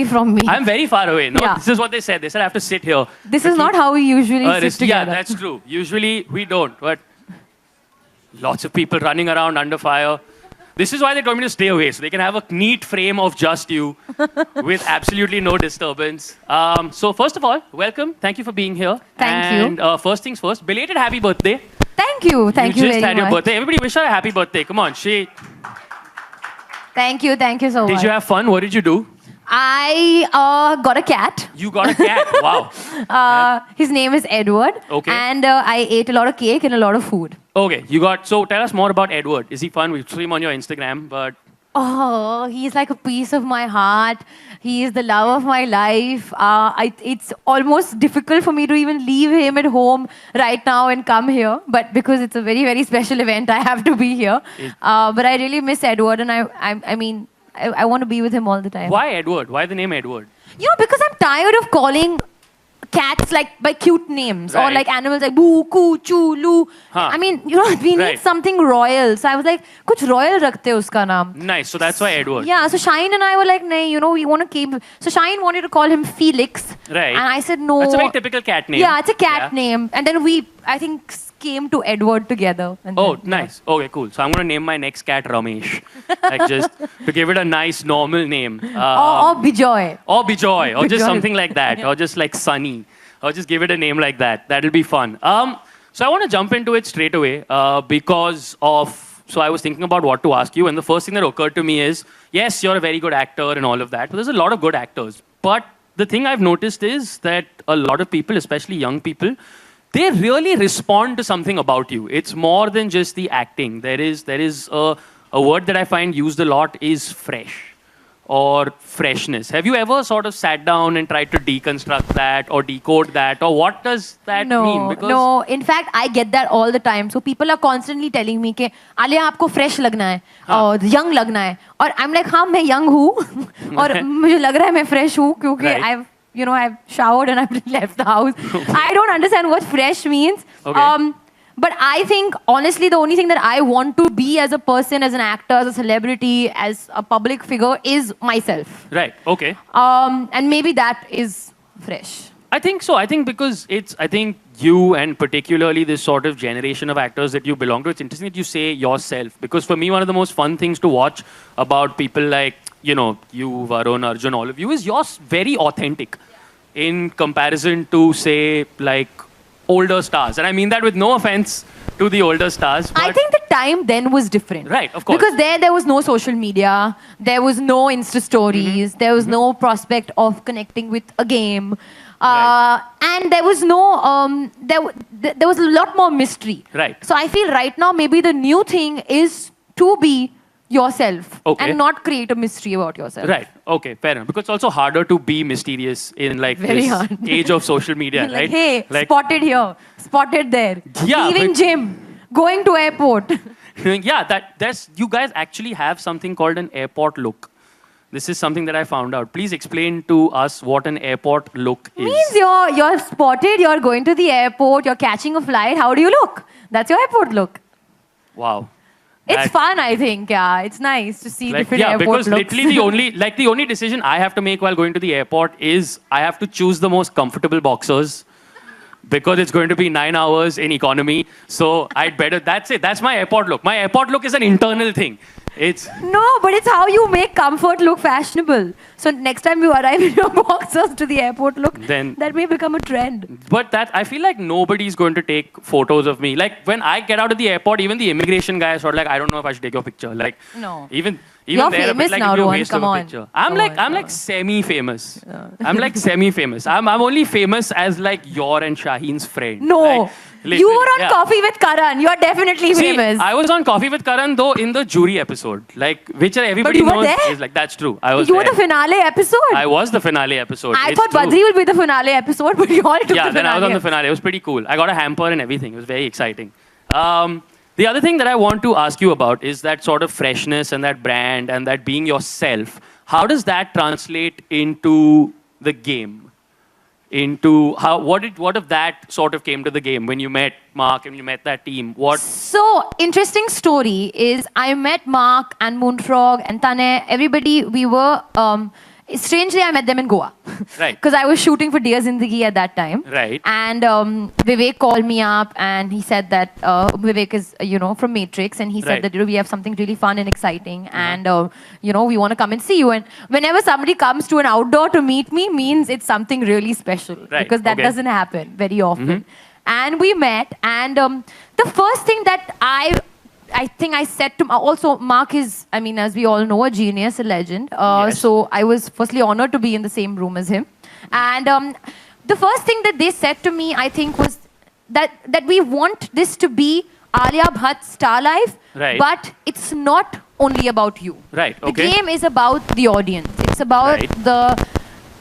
from me. I'm very far away. No, Yeah. this is what they said. They said I have to sit here. This is not how we usually sit Yeah, together. that's true. Usually we don't, but lots of people running around under fire. This is why they told me to stay away, so they can have a neat frame of just you with absolutely no disturbance. So first of all, welcome. Thank you for being here. Thank you. And first things first, belated happy birthday. Thank you. Thank you just very had your much. birthday. Everybody wish her a happy birthday. Come on. Thank you so much. Did you have fun? What did you do? I got a cat. You got a cat. Wow. His name is Edward. Okay. And I ate a lot of cake and a lot of food. Okay. So tell us more about Edward. Is he fun? We saw him on your Instagram, but Oh, he's like a piece of my heart. He is the love of my life. It's almost difficult for me to even leave him at home right now and come here. But because it's a very, very special event, I have to be here. But I really miss Edward, and I want to be with him all the time. why Edward? Why the name Edward? Because I'm tired of calling cats like by cute names or Right. like animals like boo, coo, choo, loo. Huh. We need Right. something royal. So I was like, kuch royal rakhte uska naam. Nice. So that's why Edward. Yeah, so Shine and I were like, nahi, we want to keep. So Shine wanted to call him Felix. Right. And I said no. That's a very typical cat name. Yeah, it's a cat name. And then I think, came to Edward together. And Oh, then, nice. Okay, cool. So I'm going to name my next cat Ramesh. Like just to give it a nice normal name. Or Bijoy. Or Bijoy. Or just Bijoy. something like that. Yeah. Or just like Sunny. Or just give it a name like that. That'll be fun. So I want to jump into it straight away because of... So I was thinking about what to ask you. And the first thing that occurred to me is, yes, you're a very good actor and all of that. But there's a lot of good actors. But the thing I've noticed is that a lot of people, especially young people, they really respond to something about you. It's more than just the acting. There is a word that I find used a lot is fresh or freshness. Have you ever sort of sat down and tried to deconstruct that or decode that? Or what does that mean? No. In fact, I get that all the time. So people are constantly telling me कि Alia आपको fresh लगना है और young लगना है. और I'm like, हाँ मैं young हूँ और मुझे लग रहा है मैं fresh हूँ क्योंकि Right. I've showered and I've left the house. I don't understand what fresh means. Okay. But I think, honestly, the only thing that I want to be as a person, as an actor, as a celebrity, as a public figure is myself. Right, okay. And maybe that is fresh. I think so. I think because I think you and particularly this sort of generation of actors that you belong to, it's interesting that you say yourself. Because for me, one of the most fun things to watch about people like, you, Varun, Arjun, all of you, is you're very authentic in comparison to, say, like older stars. And I mean that with no offense to the older stars. I think the time then was different. Right, of course. Because there was no social media, there was no Insta stories, there was no prospect of connecting with a game. Right. And there was no, there was a lot more mystery. Right. So I feel right now maybe the new thing is to be yourself and not create a mystery about yourself. Right. Okay. Fair enough. Because it's also harder to be mysterious in like Very this hard. age of social media, Like, right? hey, Like, spotted here, spotted there, Yeah, leaving but- gym, going to airport. yeah, that's you guys actually have something called an airport look. This is something that I found out. Please explain to us what an airport look is. Means you're spotted, you're going to the airport, you're catching a flight. How do you look? That's your airport look. Wow. It's fun, I think. Yeah, it's nice to see different airport because looks. literally the only decision I have to make while going to the airport is I have to choose the most comfortable boxers because it's going to be 9 hours in economy. So I'd better, that's it. That's my airport look. My airport look is an internal thing. No, but it's how you make comfort look fashionable. So next time you arrive in your boxers to the airport look, Then- that may become a trend. But I feel like nobody's going to take photos of me. Like when I get out of the airport, even the immigration guy is sort of like, I don't know if I should take your picture. Like, No. Even You're there, famous like, now, it'd be a Rohan. waste Come of a on. picture. Come I'm on. like semi-famous. I'm like semi-famous. I'm only famous as like your and Shaheen's friend. No. Like, You were on yeah. Coffee with Karan. You're definitely See, famous. I was on Coffee with Karan though in the jury episode, like which everybody you were knows there? is like that's true. I was You were there. the finale episode. I was the finale episode. I It's thought true. Badri will be the finale episode, but you all took Yeah, the then finale. I was on the finale. It was pretty cool. I got a hamper and everything. It was very exciting. The other thing that I want to ask you about is that sort of freshness and that brand and that being yourself. How does that translate into the game? Into how what if that sort of came to the game when you met Mark and you met that team? So, interesting story is I met Mark and Moonfrog and Tane. Everybody, we were Strangely, I met them in Goa. Right. Because I was shooting for Dear Zindagi at that time. Right. And Vivek called me up and he said that Vivek is, from Matrix. And he said Right. that, we have something really fun and exciting. And, we want to come and see you. And whenever somebody comes to an outdoor to meet me, means it's something really special. Right. Because that doesn't happen very often. And we met. And the first thing that I think I said to also Mark is, as we all know, a genius, a legend. Yes. So I was firstly honored to be in the same room as him. And the first thing that they said to me, I think, was that we want this to be Alia Bhatt's Star Life, right. but it's not only about you. Right. The Okay. game is about the audience. It's about Right.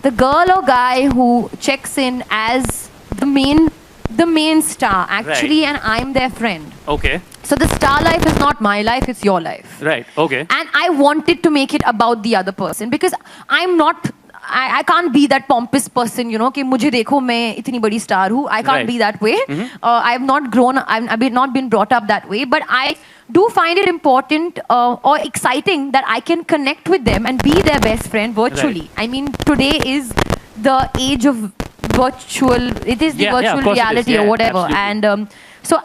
the girl or guy who checks in as the main star, actually, Right. and I'm their friend. Okay. So the star life is not my life, it's your life. Right. Okay. And I wanted to make it about the other person because I can't be that pompous person, कि मुझे देखो मैं इतनी बड़ी star हूँ. I can't Right. be that way. I've not been brought up that way. But I do find it important or exciting that I can connect with them and be their best friend virtually. Right. Today is the age of virtual. It is the Yeah, virtual of course it is. reality Yeah, or whatever. absolutely. And so,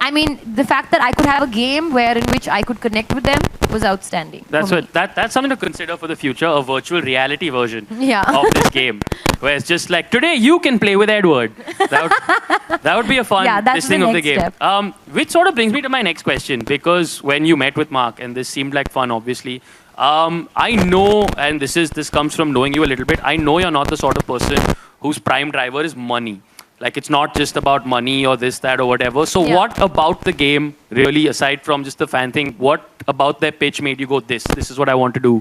the fact that I could have a game in which I could connect with them was outstanding. That's for me. what that's something to consider for the future, a virtual reality version Yeah. of this game. Where it's just like, today you can play with Edward. That would be a fun Yeah, that's this thing the of the next game. step. Which sort of brings me to my next question, because when you met with Mark, and this seemed like fun, obviously, I know, and this comes from knowing you a little bit, I know you're not the sort of person whose prime driver is money. Like, it's not just about money or this, that, or whatever. So Yeah. what about the game, really, aside from just the fan thing, what about their pitch made you go, this is what I want to do?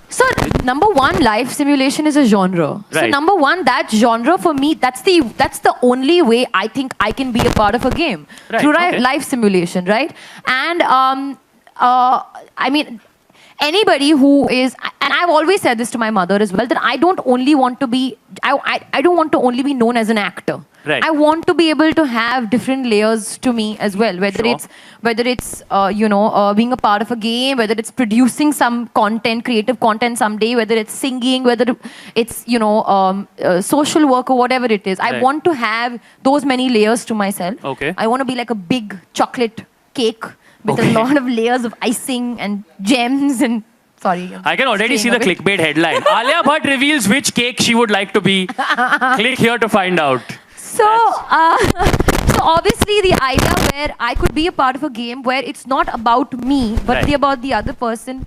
So, number one, life simulation is a genre. So, Right. number one, that genre for me, that's the only way I think I can be a part of a game. Right, Through okay. life simulation, right? And, anybody who is, and I've always said this to my mother as well, that I don't only want to be, I don't want to only be known as an actor. Right. I want to be able to have different layers to me as well, whether Sure. it's being a part of a game, whether it's producing some content, creative content someday, whether it's singing, whether it's social work or whatever it is. I Right. want to have those many layers to myself. Okay. I want to be like a big chocolate cake with Okay. a lot of layers of icing and gems and sorry. I can already see saying the a bit. clickbait headline. Alia Bhatt reveals which cake she would like to be. Click here to find out. So, so obviously the idea where I could be a part of a game where it's not about me, but Right. about the other person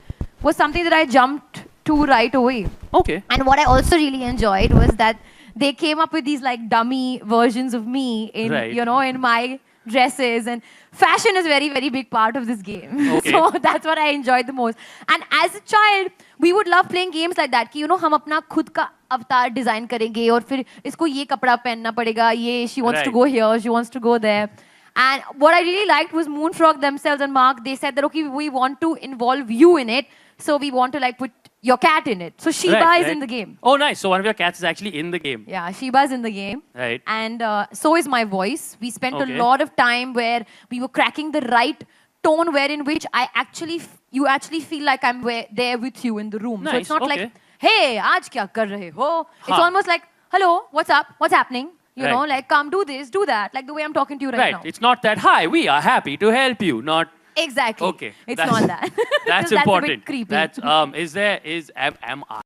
was something that I jumped to right away. Okay. And what I also really enjoyed was that they came up with these like dummy versions of me in, Right. in my dresses, and fashion is very, very big part of this game. Okay. So that's what I enjoyed the most. And as a child, we would love playing games like that. कि, हम अपना खुद का अवतार design करेंगे और फिर इसको ये कपड़ा पहनना पड़ेगा, ये she wants to Right. go here, she wants to go there. And what I really liked was Moonfrog themselves and Mark. They said that, okay, we want to involve you in it. So we want to like put your cat in it. So Sheba Right, is right. in the game. Oh, nice. So one of your cats is actually in the game. Yeah, Sheba is in the game. Right. And so is my voice. We spent Okay. a lot of time where we were cracking the right tone wherein which you actually feel like I'm there with you in the room. So Nice, it's not okay. like, hey, aaj kya kar rahe ho? It's Huh. almost like, hello, what's up? What's happening? You know, Right. like, come do this, do that. Like the way I'm talking to you right, Right. now. It's not that, hi, we are happy to help you. Not, Exactly. okay. It's That's- not that. That's Because important. That's a bit creepy. That's, am I